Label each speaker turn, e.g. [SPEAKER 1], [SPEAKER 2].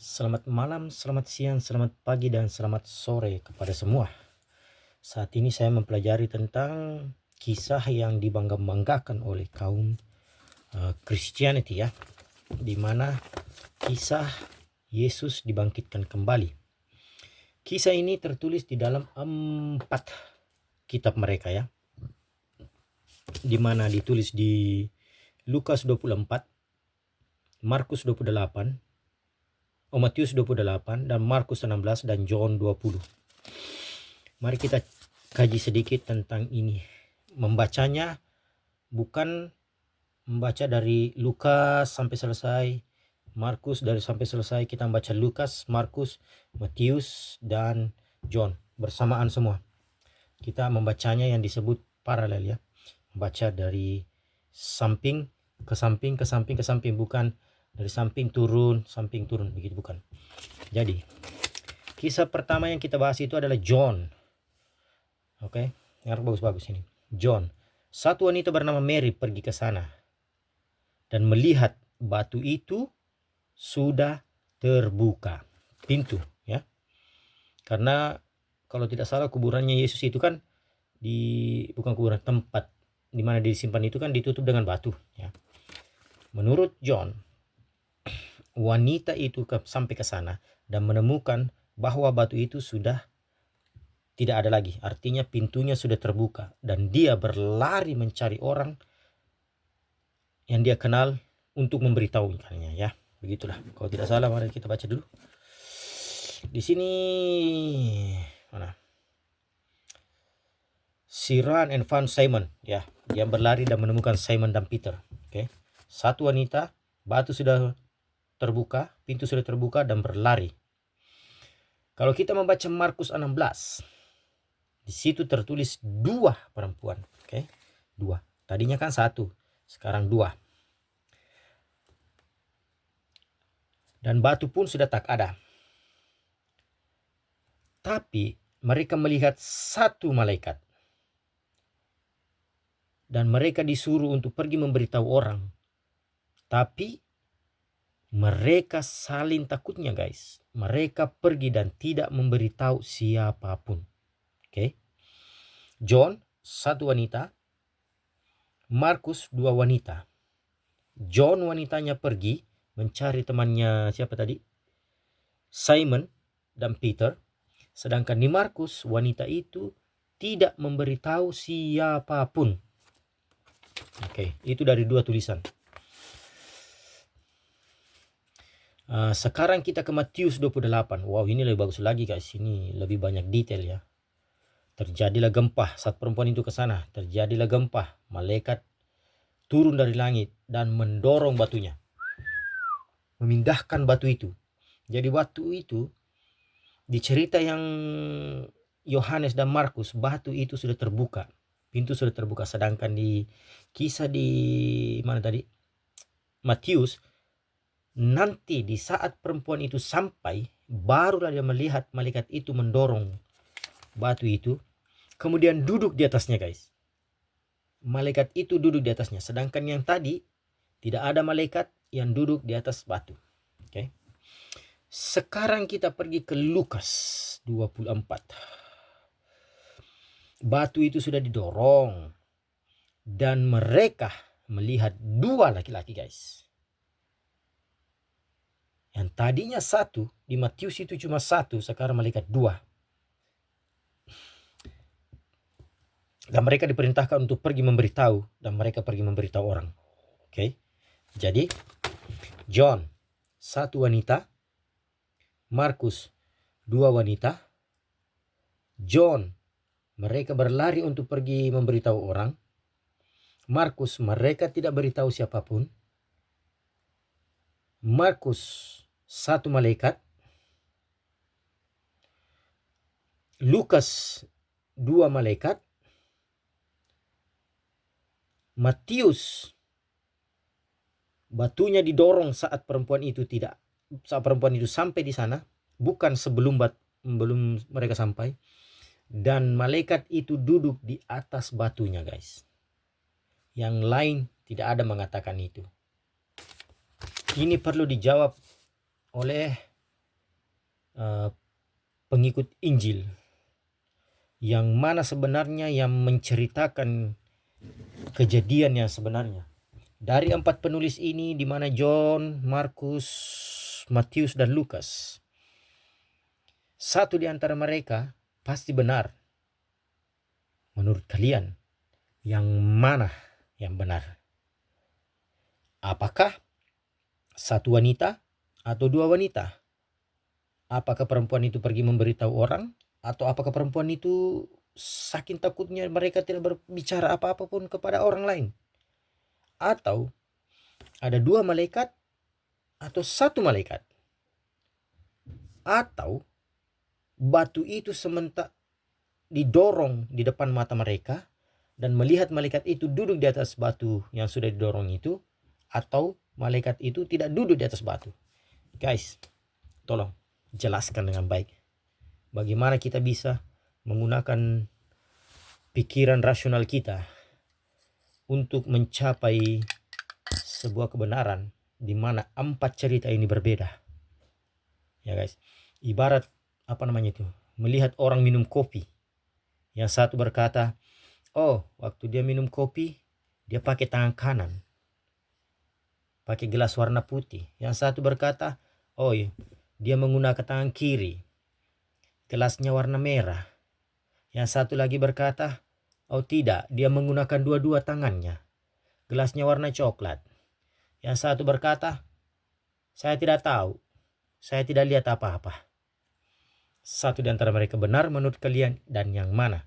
[SPEAKER 1] Selamat malam, selamat siang, selamat pagi, dan selamat sore kepada semua. Saat ini saya mempelajari tentang kisah yang dibangga-banggakan oleh kaum Christianity ya, di mana kisah Yesus dibangkitkan kembali. Kisah ini tertulis di dalam 4 kitab mereka ya, di mana ditulis di Lukas 24, Markus 28, Matius 28, dan Markus 16, dan John 20. Mari kita kaji sedikit tentang ini. Membacanya bukan membaca dari Lukas sampai selesai, Markus dari sampai selesai. Kita membaca Lukas, Markus, Matius, dan John bersamaan semua. Kita membacanya yang disebut paralel ya. Membaca dari samping ke samping, ke samping, ke samping. Bukan dari samping turun, begitu, bukan. Jadi, kisah pertama yang kita bahas itu adalah John. Oke, yang bagus-bagus ini. John. Satu wanita bernama Mary pergi ke sana dan melihat batu itu sudah terbuka. Pintu ya. Karena kalau tidak salah kuburannya Yesus itu kan bukan kuburan, tempat di mana disimpan itu kan ditutup dengan batu ya. Menurut John, wanita itu sampai ke sana dan menemukan bahwa batu itu sudah tidak ada lagi. Artinya pintunya sudah terbuka dan dia berlari mencari orang yang dia kenal untuk memberitahukannya ya. Begitulah. Kalau tidak salah, mari kita baca dulu. Di sini mana? She ran and found Simon ya. Dia berlari dan menemukan Simon dan Peter. Oke. Satu wanita, batu sudah terbuka, pintu sudah terbuka dan berlari. Kalau kita membaca Markus 16, di situ tertulis 2 perempuan. Oke. 2. Tadinya kan 1, sekarang 2. Dan batu pun sudah tak ada. Tapi mereka melihat 1 malaikat. Dan mereka disuruh untuk pergi memberitahu orang. Tapi mereka saling takutnya guys. Mereka pergi dan tidak memberitahu siapapun. Oke. John 1 wanita. Markus 2 wanita. John wanitanya pergi mencari temannya siapa tadi? Simon dan Peter. Sedangkan di Markus wanita itu tidak memberitahu siapapun. Oke, itu dari 2 tulisan. Sekarang kita ke Matius 28. Wow, ini lebih bagus lagi guys. Ini lebih banyak detail ya. Terjadilah gempa saat perempuan itu ke sana. Terjadilah gempa. Malaikat turun dari langit dan mendorong batunya. Memindahkan batu itu. Jadi batu itu di cerita yang Yohanes dan Markus, batu itu sudah terbuka. Pintu sudah terbuka. Sedangkan di kisah di mana tadi? Matius, nanti di saat perempuan itu sampai, barulah dia melihat malaikat itu mendorong batu itu, kemudian duduk di atasnya guys. Malaikat itu duduk di atasnya. Sedangkan yang tadi tidak ada malaikat yang duduk di atas batu. Oke. Sekarang kita pergi ke Lukas 24. Batu itu sudah didorong dan mereka melihat 2 laki-laki guys. Yang tadinya 1, di Matius itu cuma 1, sekarang malaikat 2. Dan mereka diperintahkan untuk pergi memberitahu, dan mereka pergi memberitahu orang. Oke. Jadi John 1 wanita, Markus 2 wanita. John mereka berlari untuk pergi memberitahu orang. Markus mereka tidak beritahu siapapun. Markus 1 malaikat. Lukas 2 malaikat. Matius batunya didorong saat perempuan itu sampai di sana, bukan belum mereka sampai. Dan malaikat itu duduk di atas batunya guys. Yang lain tidak ada mengatakan itu. Ini perlu dijawab oleh pengikut Injil, yang mana sebenarnya yang menceritakan kejadian yang sebenarnya. Dari 4 penulis ini, di mana John, Markus, Matius, dan Lukas, satu di antara mereka pasti benar. Menurut kalian, yang mana yang benar? Apakah satu wanita atau 2 wanita? Apakah perempuan itu pergi memberitahu orang? Atau apakah perempuan itu saking takutnya mereka tidak berbicara apa-apa pun kepada orang lain? Atau ada 2 malaikat atau 1 malaikat? Atau batu itu sementara didorong di depan mata mereka dan melihat malaikat itu duduk di atas batu yang sudah didorong itu, atau malaikat itu tidak duduk di atas batu? Guys, tolong jelaskan dengan baik. Bagaimana kita bisa menggunakan pikiran rasional kita untuk mencapai sebuah kebenaran di mana 4 cerita ini berbeda. Ya guys, ibarat melihat orang minum kopi. Yang satu berkata, oh, waktu dia minum kopi, dia pakai tangan kanan, pakai gelas warna putih. Yang satu berkata, oh, dia menggunakan tangan kiri, gelasnya warna merah. Yang satu lagi berkata, oh tidak, dia menggunakan dua-dua tangannya, gelasnya warna coklat. Yang satu berkata, saya tidak tahu, saya tidak lihat apa-apa. Satu di antara mereka benar menurut kalian, dan yang mana?